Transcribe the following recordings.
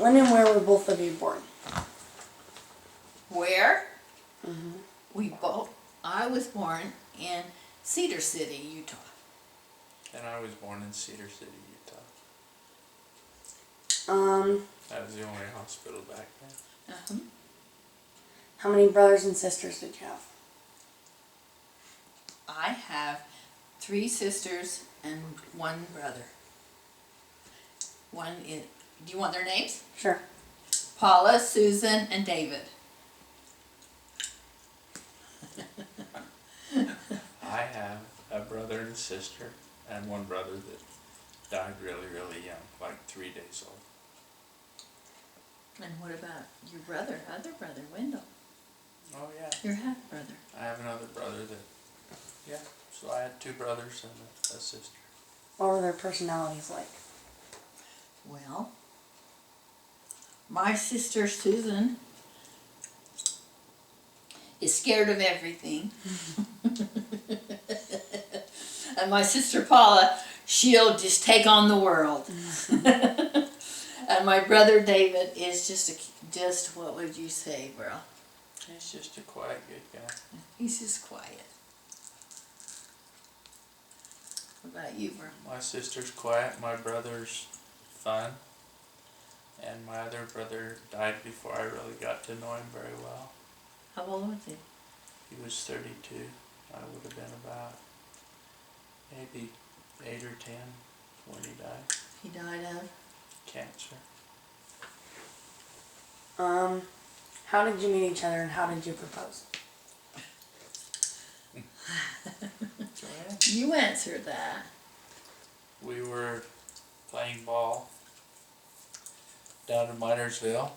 When and where were both of you born? Where? Mm-hmm. I was born in Cedar City, Utah. And I was born in Cedar City, Utah. That was the only hospital back then. Uh-huh. How many brothers and sisters did you have? I have 3 sisters and 1 brother. Do you want their names? Sure. Paula, Susan, and David. I have a brother and a sister, and 1 brother that died really, really young, like 3 days old. And what about your brother, other brother, Wendell? Oh yeah. Your half brother. I have another brother that, yeah, so I had 2 brothers and a sister. What were their personalities like? Well, my sister Susan is scared of everything. And my sister Paula, she'll just take on the world. And my brother David is just what would you say, bro? He's just a quiet, good guy. He's just quiet. What about you, bro? My sister's quiet, my brother's fun, and my other brother died before I really got to know him very well. How old was he? He was 32. I would have been about maybe 8 or 10 when he died. He died of? Cancer. How did you meet each other and how did you propose? Joanne? You answered that. We were playing ball down in Minersville,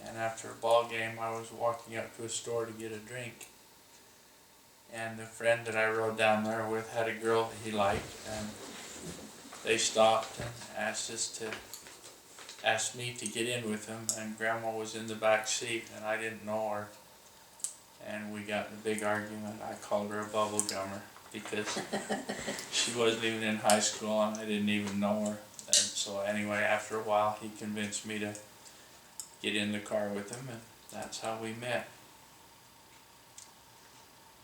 and after a ball game I was walking up to a store to get a drink, and the friend that I rode down there with had a girl that he liked, and they stopped and asked me to get in with them, and Grandma was in the back seat and I didn't know her, and we got in a big argument. I called her a bubble gummer because she wasn't even in high school and I didn't even know her. And so anyway, after a while he convinced me to get in the car with him, and that's how we met.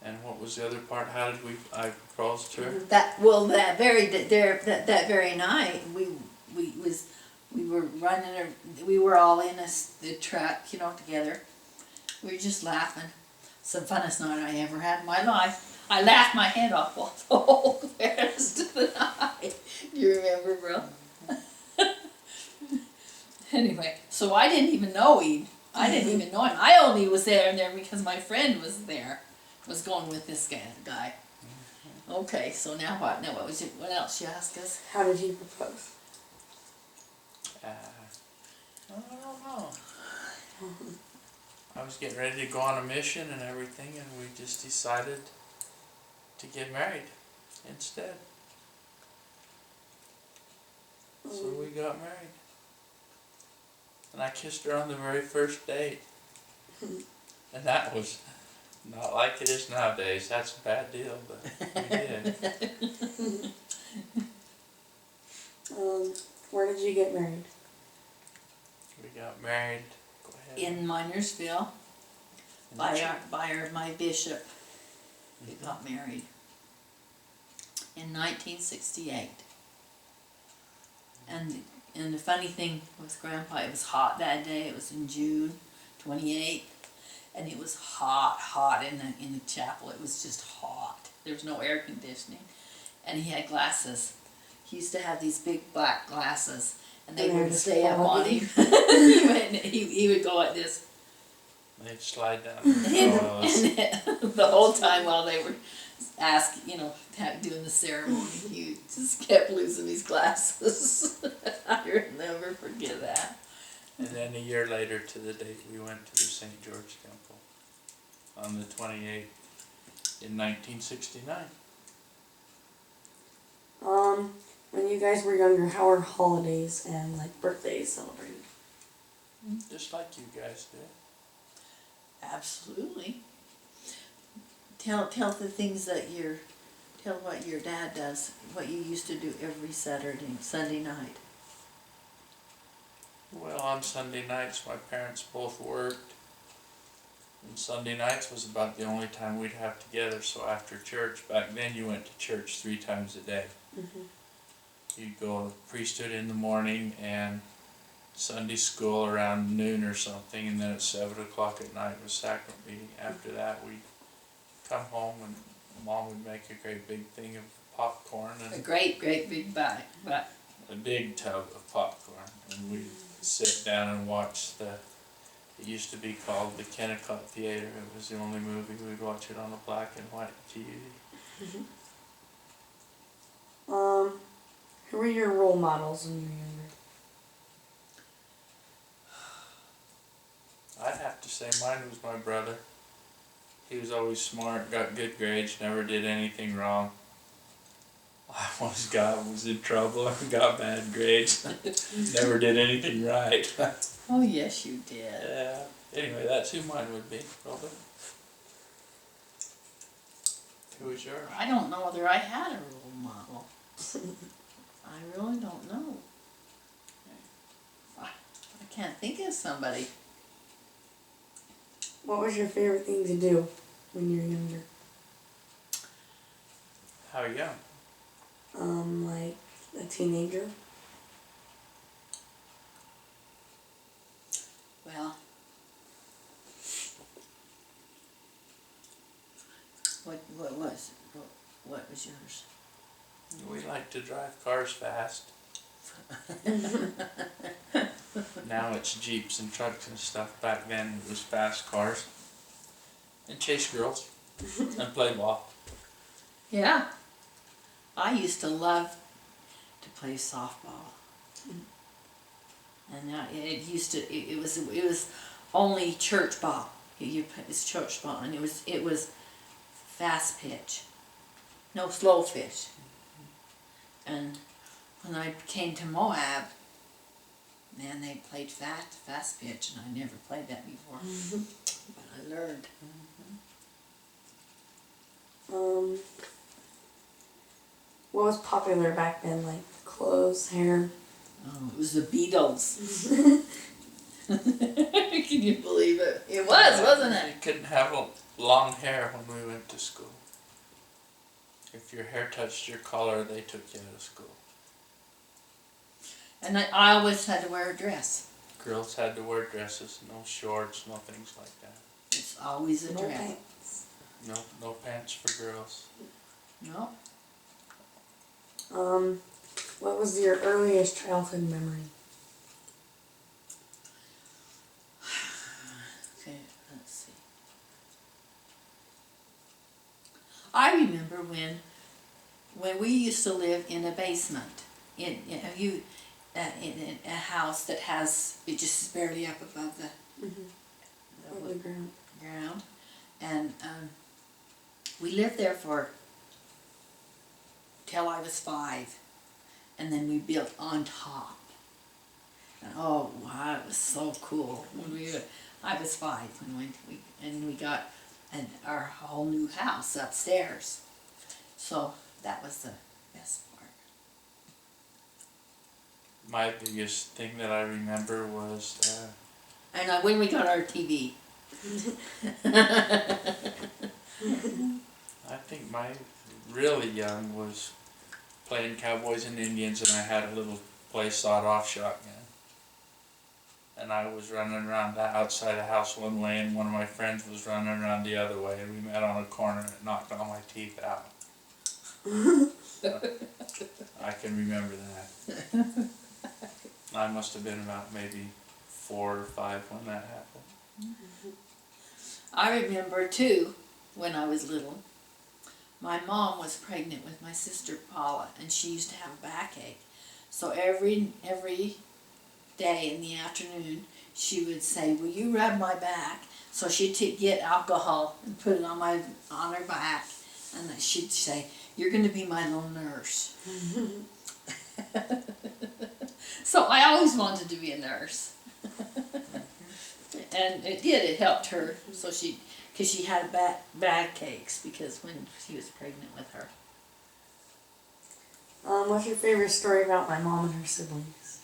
And what was the other part? How did I proposed to her? That very night we were running. We were all in the truck, together. We were just laughing. It's the funnest night I ever had in my life. I laughed my head off the whole rest of the night. Do you remember, bro? Anyway, so I didn't even know him. I only was there because my friend was there. Was going with this guy. Okay, so now what? Now what else you ask us? How did you propose? I don't know. I was getting ready to go on a mission and everything, and we just decided to get married instead. So we got married. And I kissed her on the very first date. And that was not like it is nowadays. That's a bad deal, but we did. Where did you get married? We got married. Go ahead. In Minersville, my bishop. We got married in 1968. And the funny thing with Grandpa, it was hot that day. It was in June 28th, and it was hot in the chapel. It was just hot. There was no air conditioning, and he had glasses. He used to have these big black glasses, and they would stay up on him. he would go like this. They'd slide down. And the whole time while they were doing the ceremony, he just kept losing his glasses. I'll never forget that. And then a year later to the date, we went to the St. George Temple on the 28th in 1969. When you guys were younger, how were holidays and birthdays celebrated? Just like you guys did. Absolutely. Tell the things that tell what your dad does, what you used to do every Sunday night. Well, on Sunday nights, my parents both worked. And Sunday nights was about the only time we'd have together. So after church, back then you went to church 3 times a day. You'd go to priesthood in the morning and Sunday school around noon or something, and then at 7 o'clock at night was sacrament meeting. After that, we'd come home and Mom would make a great big thing of popcorn A and great big bag. But a big tub of popcorn, and we'd sit down and watch it used to be called the Kennicott Theater. It was the only movie we'd watch it on a black and white TV. Who were your role models when you were younger? I'd have to say mine was my brother. He was always smart, got good grades, never did anything wrong. I was in trouble and got bad grades. Never did anything right. oh yes, you did. Yeah. Anyway, that's who mine would be, probably. Who was yours? I don't know whether I had a role model. I really don't know. I can't think of somebody. What was your favorite thing to do when you were younger? How young? Like a teenager? Well, what was yours? We like to drive cars fast. Now it's Jeeps and trucks and stuff. Back then it was fast cars. And chase girls. And play ball. Yeah. I used to love to play softball. And it was only church ball. It's church ball, and it was fast pitch, no slow pitch. And when I came to Moab, man, they played fast pitch, and I never played that before. But I learned. What was popular back then? Like clothes, hair? Oh, it was the Beatles. Can you believe it? It was, wasn't it? You couldn't have long hair when we went to school. If your hair touched your collar, they took you out of school. And I always had to wear a dress. Girls had to wear dresses, no shorts, no things like that. It's always a No dress. pants. No pants for girls. No. What was your earliest childhood memory? Okay, let's see. I remember when we used to live in a basement in a house that has it just barely up above the On the ground. ground, and we lived there till I was 5, and then we built on top. And oh wow, it was so cool when I was 5 when we got our whole new house upstairs. So that was the best part. My biggest thing that I remember was And when we got our TV. I think my really young was playing Cowboys and Indians, and I had a little play sawed-off shotgun. And I was running around the outside the house one way, and one of my friends was running around the other way, and we met on a corner, and it knocked all my teeth out. I can remember that. I must have been about maybe 4 or 5 when that happened. I remember too, when I was little, my mom was pregnant with my sister Paula, and she used to have a backache. So every day in the afternoon, she would say, "Will you rub my back?" So she'd get alcohol and put it on her back, and then she'd say, "You're going to be my little nurse." So I always wanted to be a nurse. And it helped her, so because she had backaches because when she was pregnant with her. What's your favorite story about my mom and her siblings?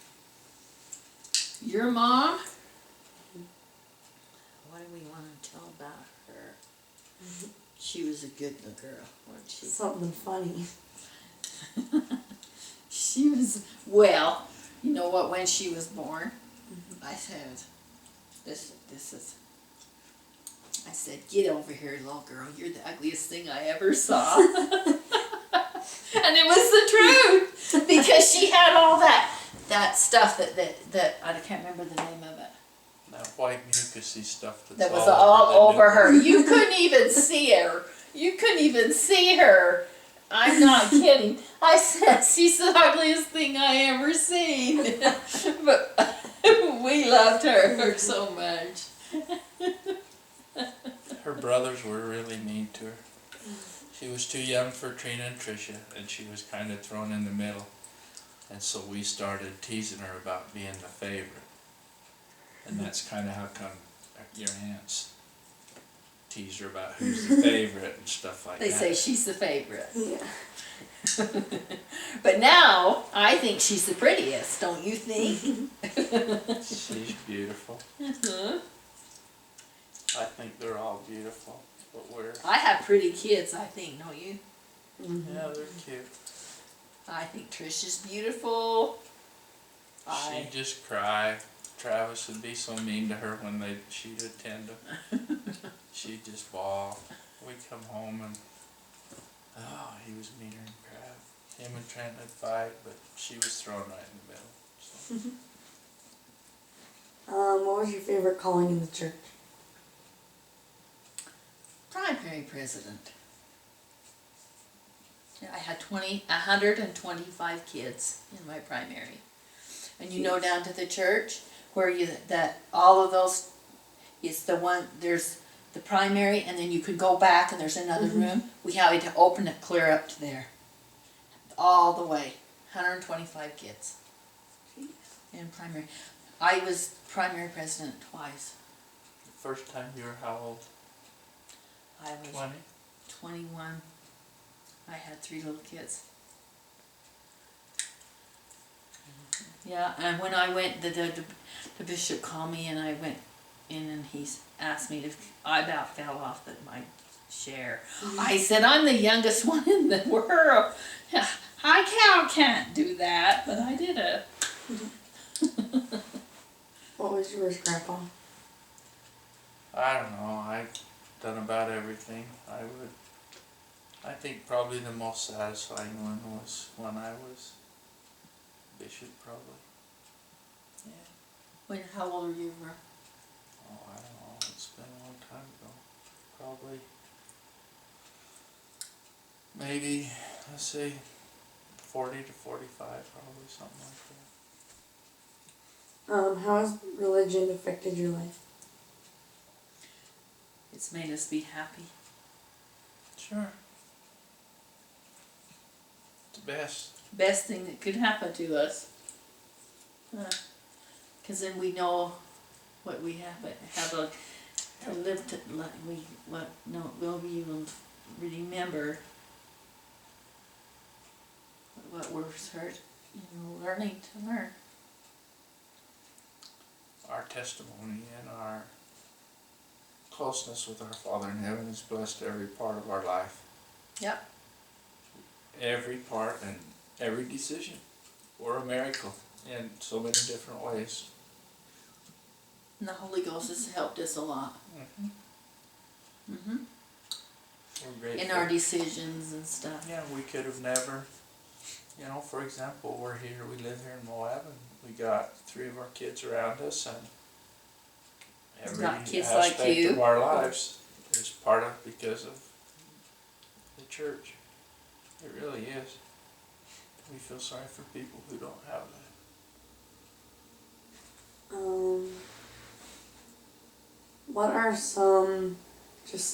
Your mom? What do we want to tell about her? She was a good little girl, wasn't she? Something funny. She was, well, you know what, when she was born, I said, this is, I said, get over here, little girl, you're the ugliest thing I ever saw. And it was the truth, because she had all that stuff that I can't remember the name of it. That white mucusy stuff That was all over her. You couldn't even see her. You couldn't even see her. I'm not kidding. I said, she's the ugliest thing I ever seen. But we loved her so much. Her brothers were really mean to her. She was too young for Trina and Tricia, and she was kind of thrown in the middle. And so we started teasing her about being the favorite. And that's kind of how come your aunts tease her about who's the favorite and stuff like They that. say she's the favorite. Yeah. But now, I think she's the prettiest, don't you think? She's beautiful. I think they're all beautiful, but I have pretty kids, I think, don't you? yeah, they're cute. I think Trish is beautiful. She'd just cry. Travis would be so mean to her when she'd attend them. She'd just bawl. We'd come home and, oh, he was meaner than crap. Him and Trent would fight, but she was thrown right in the middle. So. What was your favorite calling in the church? Primary president. Yeah, I had 125 kids in my primary. And you know, down to the church where all of those is the one, there's the primary, and then you could go back and there's another room. We had to open it clear up to there. All the way. 125 kids in primary. I was primary president twice. The first time you were how old? I was 20? 21. I had 3 little kids. Yeah, and when I went, the bishop called me and I went in and he asked me if I about fell off my chair. I said, I'm the youngest one in the world. I can't do that, but I did it. What was yours, Grandpa? I don't know. I've done about everything. I think probably the most satisfying one was when I was bishop, probably. Yeah. How old are you, Verl? Oh, I don't know. It's been a long time ago. Probably. Maybe, let's say, 40 to 45, probably, something like that. How has religion affected your life? It's made us be happy. Sure. It's the best. Best thing that could happen to us. Because then we know what we have to live to, we'll be able to remember what we're learning to learn. Our testimony and our closeness with our Father in heaven has blessed every part of our life. Yep. Every part and every decision. We're a miracle in so many different ways. And the Holy Ghost has helped us a lot. We're grateful. In our decisions and stuff. Yeah, we could have never, for example, we're here, we live here in Moab, and we got 3 of our kids around us, and every Got kids aspect like you. of our lives is part of because of the church. It really is. We feel sorry for people who don't have that. What are some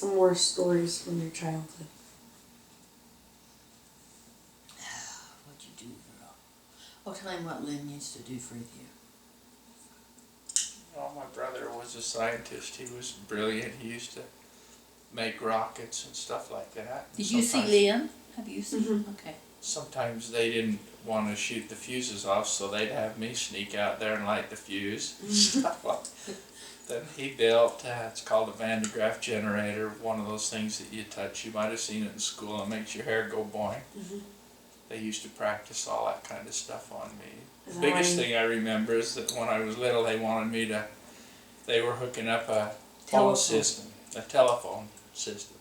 more stories from your childhood? What'd you do, Verl? Oh, tell him what Lynn used to do for you. Well, my brother was a scientist. He was brilliant. He used to make rockets and stuff like that. Did you see Lynn? Have you seen? Okay. sometimes they didn't want to shoot the fuses off, so they'd have me sneak out there and light the fuse and stuff like that. Then he built, it's called a Van de Graaff generator, one of those things that you touch. You might have seen it in school, and makes your hair go boing. They used to practice all that kind of stuff on me. The biggest thing I remember is that when I was little, they were hooking up a phone system, a telephone system.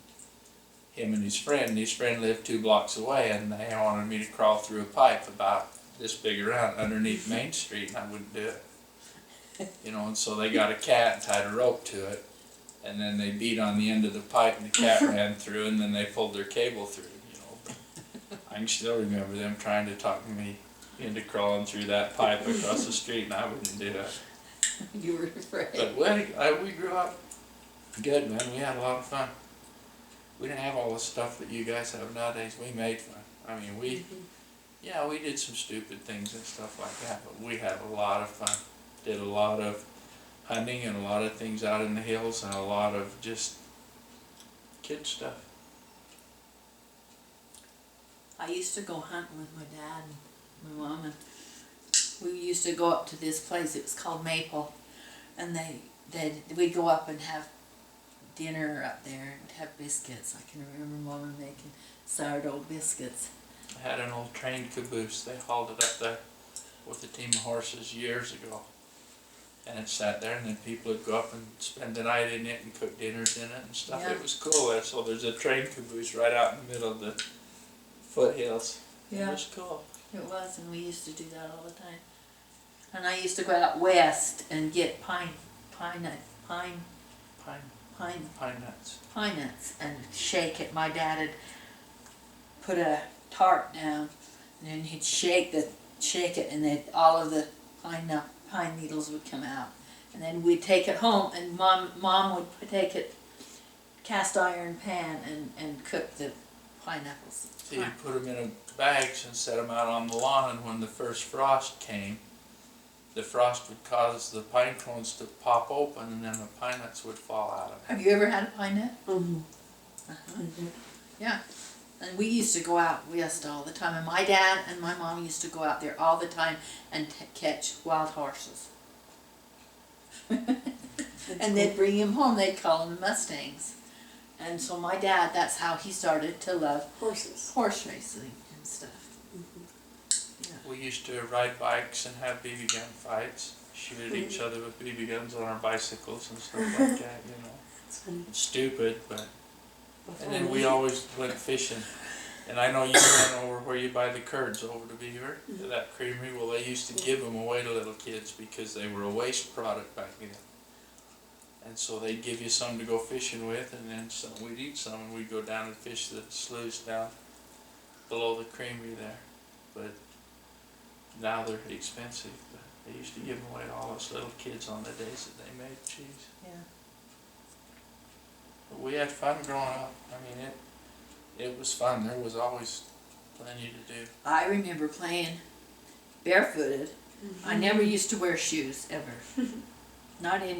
Him and his friend lived 2 blocks away, and they wanted me to crawl through a pipe about this big around underneath Main Street, and I wouldn't do it. You know, and so they got a cat and tied a rope to it, and then they beat on the end of the pipe, and the cat ran through, and then they pulled their cable through, you know. But I can still remember them trying to talk me into crawling through that pipe across the street, and I wouldn't do it. You were afraid. But we grew up good, man. We had a lot of fun. We didn't have all the stuff that you guys have nowadays. We made fun. I mean, we did some stupid things and stuff like that, but we had a lot of fun. Did a lot of hunting and a lot of things out in the hills and a lot of just kid stuff. I used to go hunting with my dad and my mom, and we used to go up to this place. It was called Maple, and we'd go up and have dinner up there and have biscuits. I can remember Mama making sourdough biscuits. I had an old train caboose. They hauled it up there with a team of horses years ago. And it sat there, and then people would go up and spend the night in it and cook dinners in it and stuff. Yeah. It was cool. So there's a train caboose right out in the middle of the foothills. Yeah. It was cool. It was, and we used to do that all the time. And I used to go out west and get pine nuts and shake it. My dad had put a tarp down, and then he'd shake it, and then all of the pine needles would come out. And then we'd take it home, and mom would take it, cast iron pan, and cook the pineapples. So you put them in bags and set them out on the lawn, and when the first frost came, the frost would cause the pine cones to pop open, and then the pine nuts would fall out of it. Have you ever had a pine nut? Mm-hmm. Yeah. And we used to go out west all the time, and my dad and my mom used to go out there all the time and catch wild horses. And they'd bring him home. They'd call them Mustangs. And so my dad, that's how he started to love horse racing and stuff. We used to ride bikes and have BB gun fights, shoot at each other with BB guns on our bicycles and stuff like that, you know. It's funny. It's stupid, but... And then we always went fishing. And I know you went over where you buy the curds over to Beaver, to that creamery. Well, they used to give them away to little kids because they were a waste product back then. And so they'd give you some to go fishing with, and then we'd eat some, and we'd go down and fish the sloughs down below the creamery there. But now they're expensive. But they used to give them away to all us little kids on the days that they made cheese. Yeah. But we had fun growing up. I mean, it was fun. There was always plenty to do. I remember playing barefooted. I never used to wear shoes, ever. I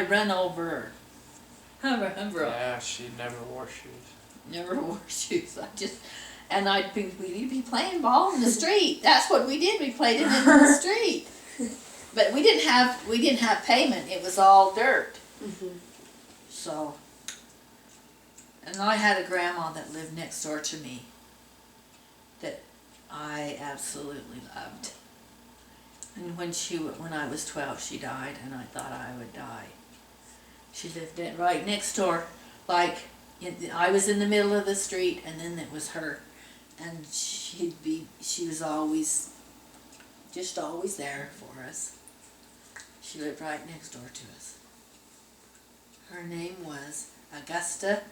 would run over her. Yeah, she never wore shoes. Never wore shoes. We'd be playing ball in the street. That's what we did. We played it in the street. But we didn't have pavement. It was all dirt. So, and I had a grandma that lived next door to me that I absolutely loved. And when I was 12, she died, and I thought I would die. She lived right next door, I was in the middle of the street, and then it was her, and she was always there for us. She lived right next door to us. Her name was Augusta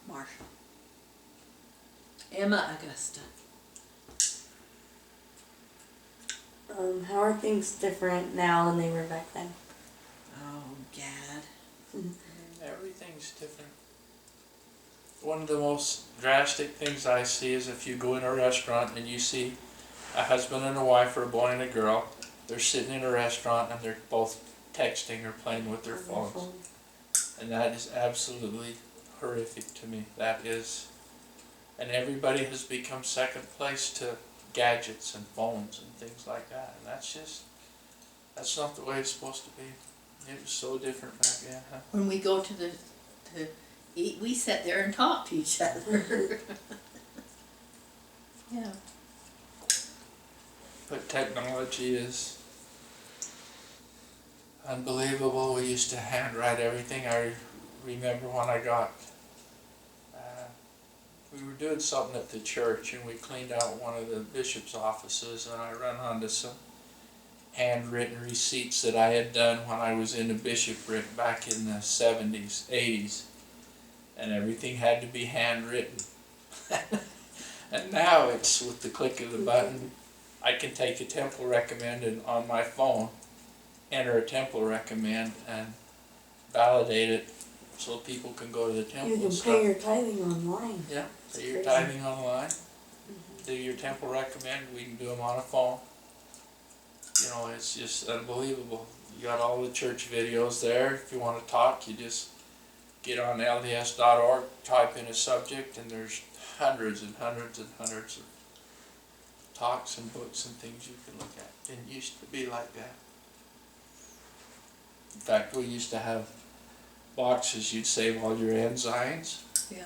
Marshall. Emma Augusta. How are things different now than they were back then? Oh, Gad. Everything's different. One of the most drastic things I see is if you go in a restaurant and you see a husband and a wife or a boy and a girl, they're sitting in a restaurant and they're both texting or playing with their phones. And that is absolutely horrific to me. That is And everybody has become second place to gadgets and phones and things like that. And that's not the way it's supposed to be. It was so different back then, huh? When we go to eat, we sit there and talk to each other. Yeah. But technology is unbelievable. We used to handwrite everything. I remember when I got, we were doing something at the church and we cleaned out one of the bishop's offices, and I ran onto some handwritten receipts that I had done when I was in a bishopric back in the 70s, 80s. And everything had to be handwritten. And now it's with the click of the button. I can take a temple recommend and on my phone, enter a temple recommend and validate it so people can go to the temple. You can pay your tithing online. Yeah, It's pay your crazy. tithing online. Do your temple recommend. We can do them on a phone. You know, it's just unbelievable. You got all the church videos there. If you want to talk, you just get on LDS.org, type in a subject, and there's hundreds and hundreds and hundreds of talks and books and things you can look at. Didn't used to be like that. In fact, we used to have boxes you'd save all your enzymes, Yeah.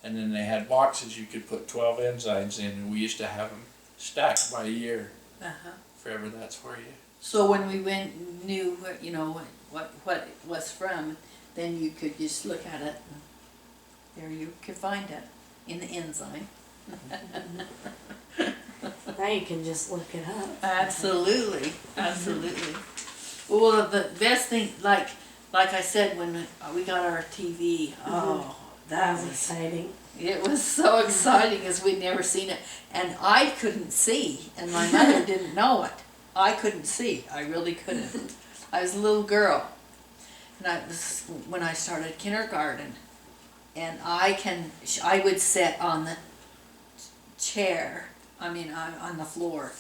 and then they had boxes you could put 12 enzymes in, and we used to have them stacked by year. Uh-huh. Forever, that's where you... So when we knew what, you know, what it was from, then you could just look at it and there you could find it in the enzyme. Now you can just look it up. Absolutely, absolutely. Well, the best thing, like I said, when we got our TV, oh, That was exciting. it was so exciting as we'd never seen it. And I couldn't see, and my mother didn't know it. I couldn't see, I really couldn't. I was a little girl, and I was when I started kindergarten, and I would sit on the chair, on the floor,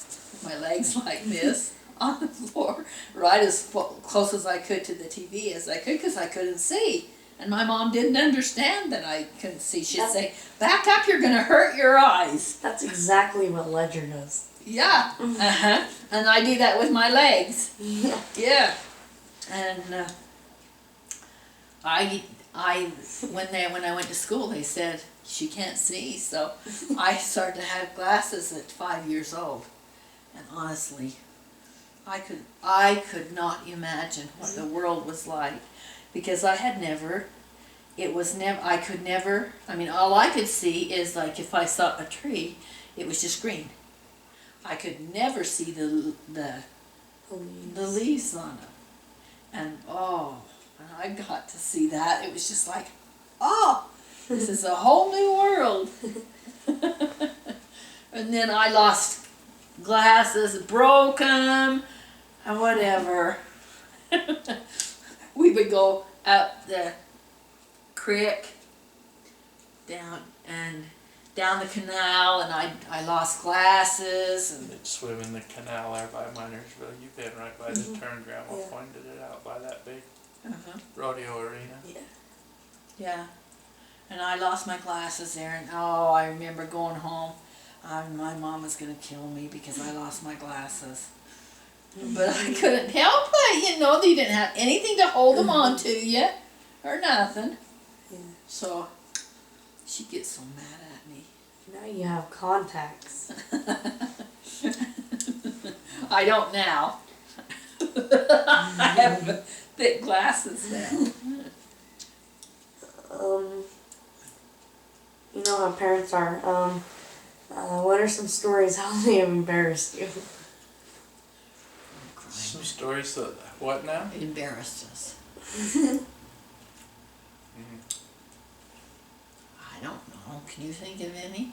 my legs like this, on the floor, right as close as I could to the TV as I could, because I couldn't see. And my mom didn't understand that I couldn't see. She'd say, "Back up, you're going to hurt your eyes." That's exactly what Ledger does. Yeah, and I do that with my legs. Yeah. Yeah, and when I went to school, they said she can't see, so I started to have glasses at 5 years old, and honestly, I could not imagine what the world was like, because I could never. All I could see is like if I saw a tree, it was just green. I could never see the leaves on it, and when I got to see that, it was just like, this is a whole new world. And then I lost glasses, broke them, and whatever. We would go up the creek, down the canal, and I lost glasses. And They'd swim in the canal there by Minersville. You've been right by the turn. Grandma pointed it out by that big rodeo arena. Yeah. Yeah, and I lost my glasses there, and I remember going home. My mom was going to kill me because I lost my glasses. But I couldn't help it, they didn't have anything to hold them on to you, or nothing. Yeah. So, she gets so mad at me. Now you have contacts. I don't now. I have thick glasses now. You know how parents are. What are some stories how they have embarrassed you? Some stories that, what now? It embarrassed us. I don't know. Can you think of any?